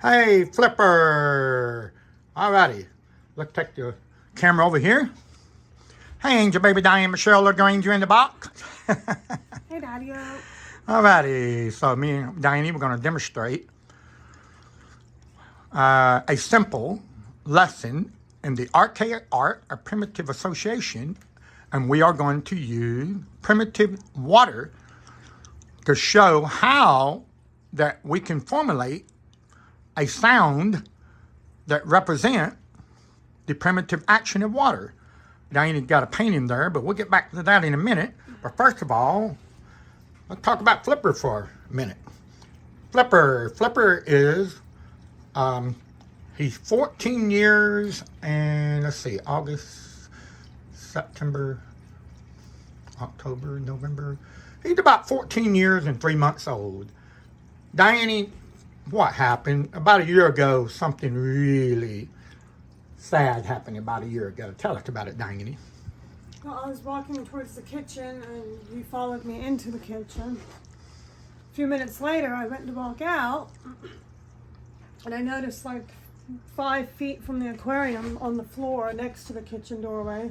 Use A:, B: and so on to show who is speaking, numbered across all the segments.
A: Hey, Flipper. Alrighty. Let's take the camera over here. Hey, Angel Baby Diane Michelle LaGrange in the box.
B: Hey, Daddy.
A: Alrighty. So me and Diane, we're going to demonstrate a simple lesson in the archaic art of primitive association. And we are going to use primitive water to show how that we can formulate a sound that represent the primitive action of water. Diane got a painting there, but we'll get back to that in a minute. But first of all, let's talk about Flipper for a minute. Flipper is, he's 14 years and let's see, August, September, October, November. He's about 14 years and 3 months old. Diane, what happened? About a year ago, something really sad happened about a year ago. Tell us about it, Diane.
B: Well, I was walking towards the kitchen and you followed me into the kitchen. A few minutes later, I went to walk out and I noticed like 5 feet from the aquarium on the floor next to the kitchen doorway.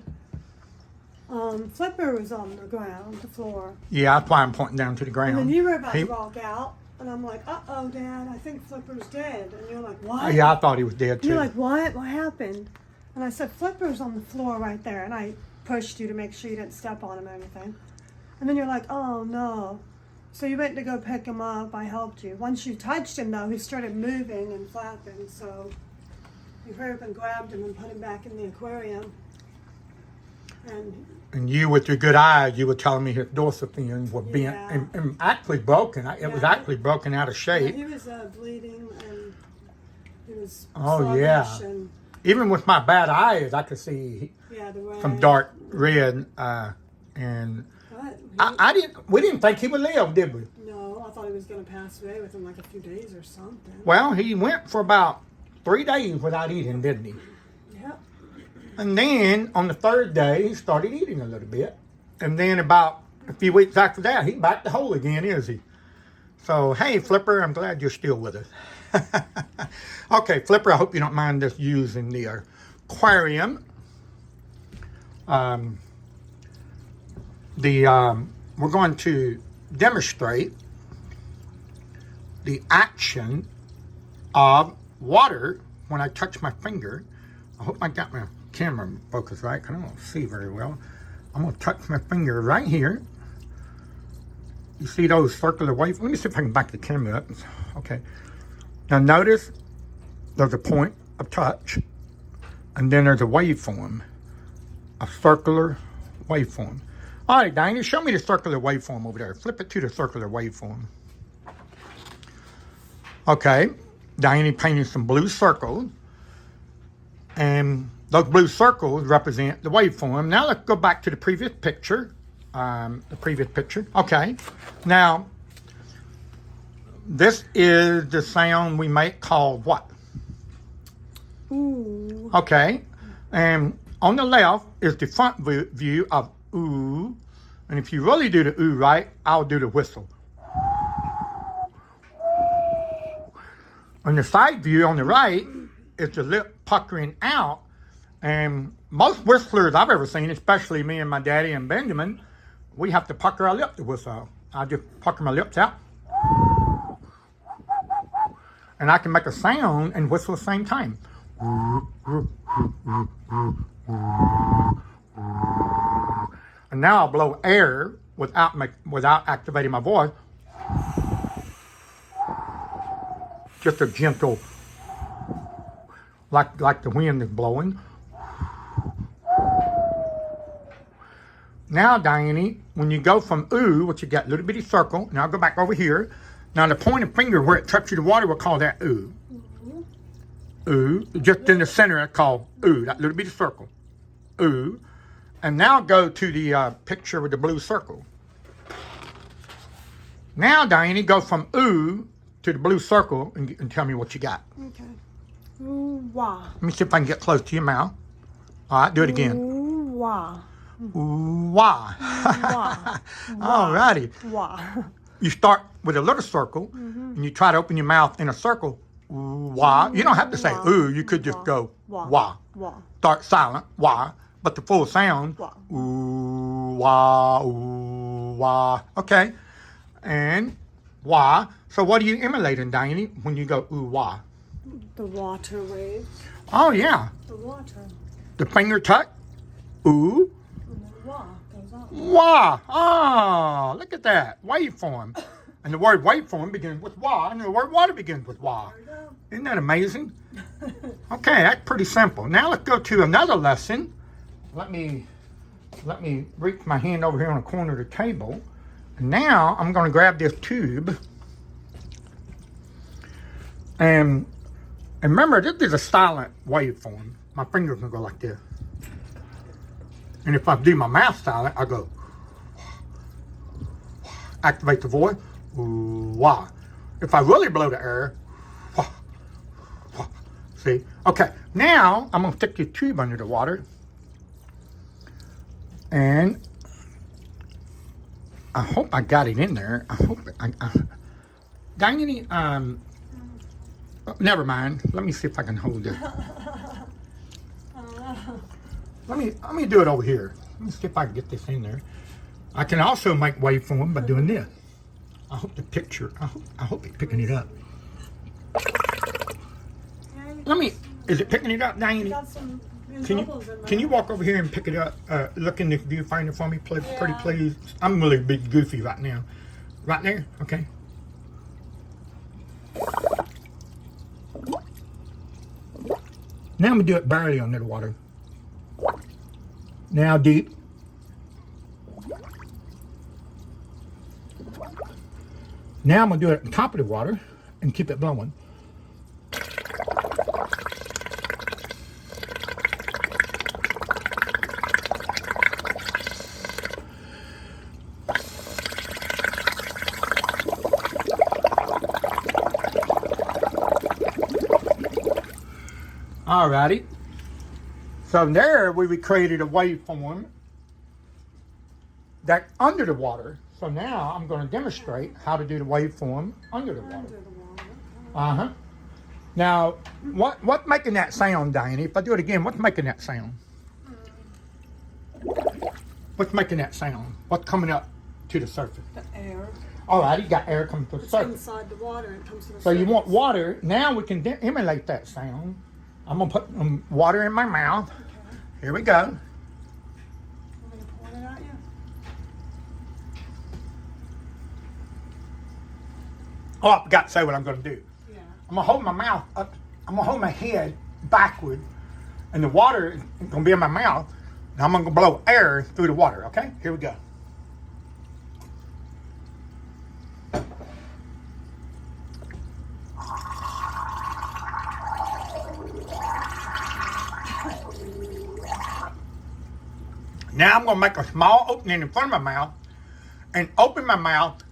B: Flipper was on the ground, the floor.
A: Yeah, that's why I'm pointing down to the ground.
B: And then you were about to walk out. And I'm like, uh-oh, Dad, I think Flipper's dead. And you're like, what?
A: Yeah, I thought he was dead, too.
B: You're like, what? What happened? And I said, Flipper's on the floor right there. And I pushed you to make sure you didn't step on him or anything. And then you're like, oh, no. So you went to go pick him up. I helped you. Once you touched him, though, he started moving and flapping. So you hurried up and grabbed him and put him back in the aquarium.
A: And you, with your good eyes, you were telling me his dorsal fins were bent and actually broken. It was actually broken out of shape.
B: Yeah, he was bleeding and he was
A: And even with my bad eyes, I could see some dark red. And we didn't think he would live, did we?
B: No, I thought he was going to pass away within like a few days or something.
A: Well, he went for about 3 days without eating, didn't he?
B: Yep.
A: And then on the 3rd day, he started eating a little bit. And then about a few weeks after that, he's back to whole again, is he? So, hey, Flipper, I'm glad you're still with us. Okay, Flipper, I hope you don't mind us using the aquarium. We're going to demonstrate the action of water when I touch my finger. I hope I got my camera focus right, because I don't see very well. I'm going to touch my finger right here. You see those circular waves? Let me see if I can back the camera up. Okay. Now notice there's a point of touch, and then there's a waveform, a circular waveform. All right, Diane, show me the circular waveform over there. Flip it to the circular waveform. Okay. Diane painted some blue circles, and those blue circles represent the waveform. Now let's go back to the previous picture. Okay. Now, this is the sound we make called what?
B: Ooh.
A: Okay. And on the left is the front view of ooh. And if you really do the ooh right, I'll do the whistle. On the side view on the right is the lip puckering out. And most whistlers I've ever seen, especially me and my daddy and Benjamin, we have to pucker our lip to whistle. I just pucker my lips out. And I can make a sound and whistle at the same time. And now I'll blow air without activating my voice. Just a gentle, like the wind is blowing. Now, Diane, when you go from ooh, which you got a little bitty circle, now I'll go back over here. Now the pointed finger where it touches the water, we'll call that ooh. Ooh. Just in the center, it's called ooh, that little bitty circle. Ooh. And now go to the picture with the blue circle. Now, Diane, go from ooh to the blue circle and tell me what you got.
B: Okay. Ooh, wah.
A: Let me see if I can get close to your mouth. All right, do it again.
B: Ooh, wah.
A: Ooh, wah.
B: Wah.
A: All righty.
B: Wah.
A: You start with a little circle, and you try to open your mouth in a circle. Ooh, wah. You don't have to say
B: Wah.
A: ooh. You could just
B: Wah.
A: go
B: Wah.
A: wah.
B: Wah.
A: Start silent, wah. But the full sound,
B: Wah.
A: ooh, wah, ooh, wah. Okay. And wah. So what are you emulating, Diane, when you go ooh, wah?
B: The water waves.
A: Oh, yeah.
B: The water.
A: The finger tuck, ooh,
B: And then wah goes up.
A: wah. Oh, look at that. Waveform. And the word waveform begins with wah, and the word water begins with wah.
B: There you go.
A: Isn't that amazing? Okay, that's pretty simple. Now let's go to another lesson. Let me reach my hand over here on the corner of the table. And now I'm going to grab this tube. And remember, this is a silent waveform. My fingers will go like this. And if I do my mouth silent, I go, activate the voice, ooh, wah. If I really blow the air, wah, wah. See? Okay, now I'm going to stick your tube under the water. And I hope I got it in there. I hope Diane, never mind. Let me see if I can hold it. Let me do it over here. Let me see if I can get this in there. I can also make waveform by doing this. I hope the picture. I hope it's picking it up. Is it picking it up, Diane?
B: Got some
A: Can you walk over here and pick it up? Look in the viewfinder for me, please, pretty please. I'm really big goofy right now. Right there? Okay. Now I'm going to do it barely under the water. Now deep. Now I'm going to do it at the top of the water and keep it blowing. Alrighty. So there we created a waveform that under the water. So now I'm going to demonstrate how to do the waveform under the water. Uh-huh. Now, what's making that sound, Diane? If I do it again, what's making that sound? What's making that sound? What's coming up to the surface?
B: The air.
A: Alright, you got air coming to the
B: It's
A: surface.
B: inside the water and it comes to the
A: So
B: surface.
A: you want water. Now we can emulate that sound. I'm going to put water in my mouth.
B: Okay.
A: Here we go.
B: I'm going to pour it at you.
A: Oh, I forgot to say what I'm going to do.
B: Yeah.
A: I'm going to hold my mouth up. I'm going to hold my head backward. And the water is going to be in my mouth. Now I'm going to blow air through the water, okay? Here we go. Now I'm going to make a small opening in front of my mouth and open my mouth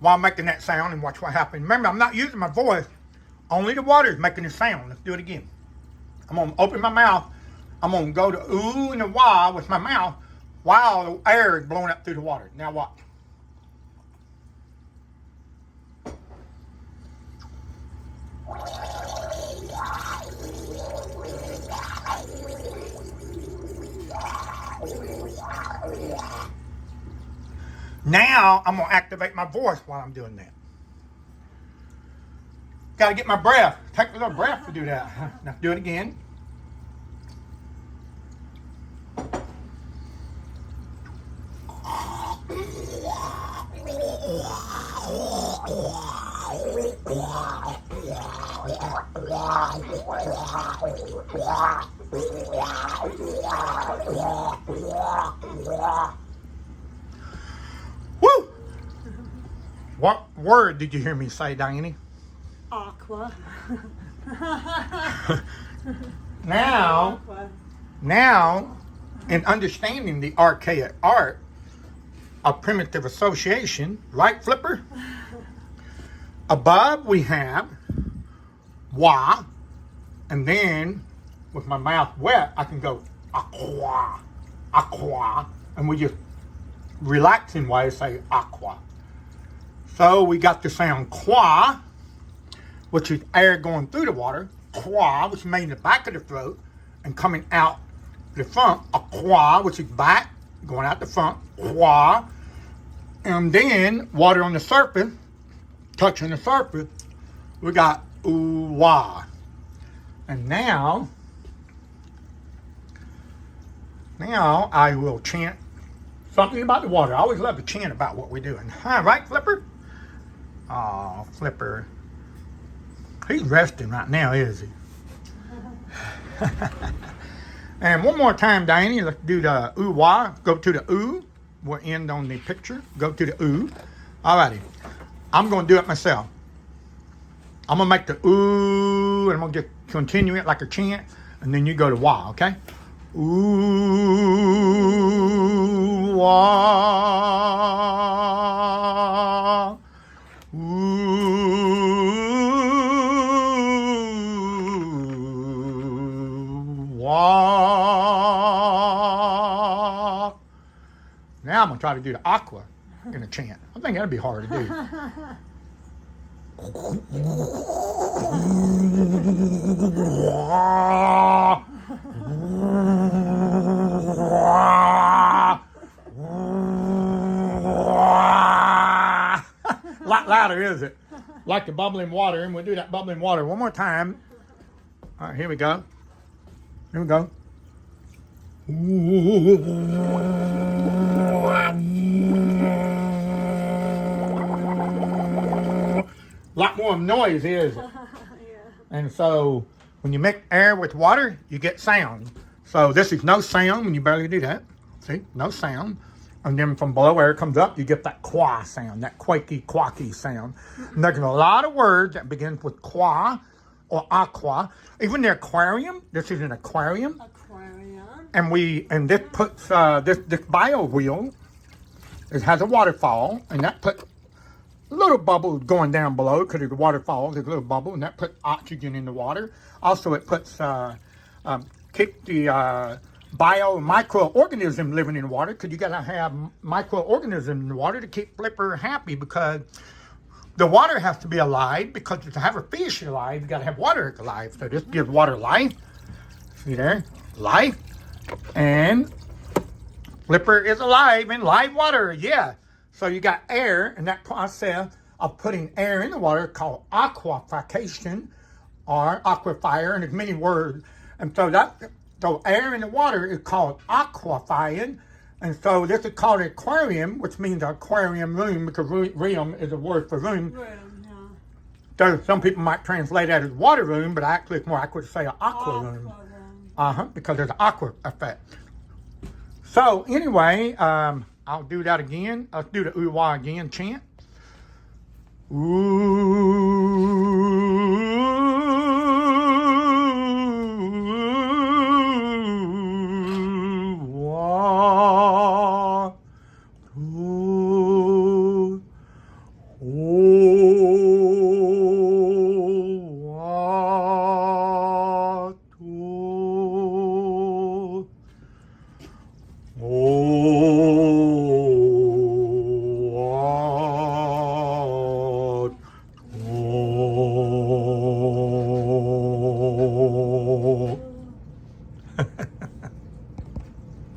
A: while making that sound and watch what happens. Remember, I'm not using my voice. Only the water is making the sound. Let's do it again. I'm going to open my mouth. I'm going to go to ooh and the wah with my mouth while the air is blowing up through the water. Now watch. Now I'm going to activate my voice while I'm doing that. Got to get my breath. Take a little breath to do that. Now do it again. Woo! What word did you hear me say, Diane?
B: Aqua.
A: Now, in understanding the archaic art of primitive association, right, Flipper? Above we have wah, and then with my mouth wet, I can go aqua, aqua, and we just relaxing way say aqua. So we got the sound qua, which is air going through the water. Qua, which is made in the back of the throat and coming out the front. A qua, which is back, going out the front. Qua. And then water on the surface, touching the surface, we got ooh-wah. And now I will chant something about the water. I always love to chant about what we're doing. All right, Flipper? Oh, Flipper. He's resting right now, is he? And one more time, Diane, let's do the ooh-wah. Go to the ooh. We'll end on the picture. Go to the ooh. All righty. I'm going to do it myself. I'm going to make the ooh, and I'm going to just continue it like a chant, and then you go to wah, okay? Ooh, wah. Ooh, wah. Now I'm going to try to do the aqua in a chant. I think that'd be hard to do. A lot louder, is it? Like the bubbling water, and we'll do that bubbling water one more time. All right, here we go. Here we go. A lot more noise, is it? Yeah. And so when you mix air with water, you get sound. So this is no sound when you barely do that. See, no sound. And then from below air comes up, you get that qua sound, that quaky, quacky sound. And there's a lot of words that begin with qua or aqua. Even the aquarium, this is an aquarium. And this puts this bio wheel. It has a waterfall, and that puts little bubble going down below because of the waterfall. There's a little bubble, and that puts oxygen in the water. Also, it puts keep the microorganism living in the water, because you got to have microorganisms in the water to keep Flipper happy, because the water has to be alive, because to have a fish alive, you got to have water alive. So this gives water life. See there? Life. And Flipper is alive in live water. Yeah. So you got air, and that process of putting air in the water called aquafication or aquifer, and there's many words. And so air in the water is called aquifying. And so this is called an aquarium, which means aquarium room, because room is a word for room. So some people might translate that as water room, but actually it's more accurate to say an aqua room. Because there's an aqua effect. So anyway, I'll do that again. Let's do the ooh-wah again, chant. Ooh.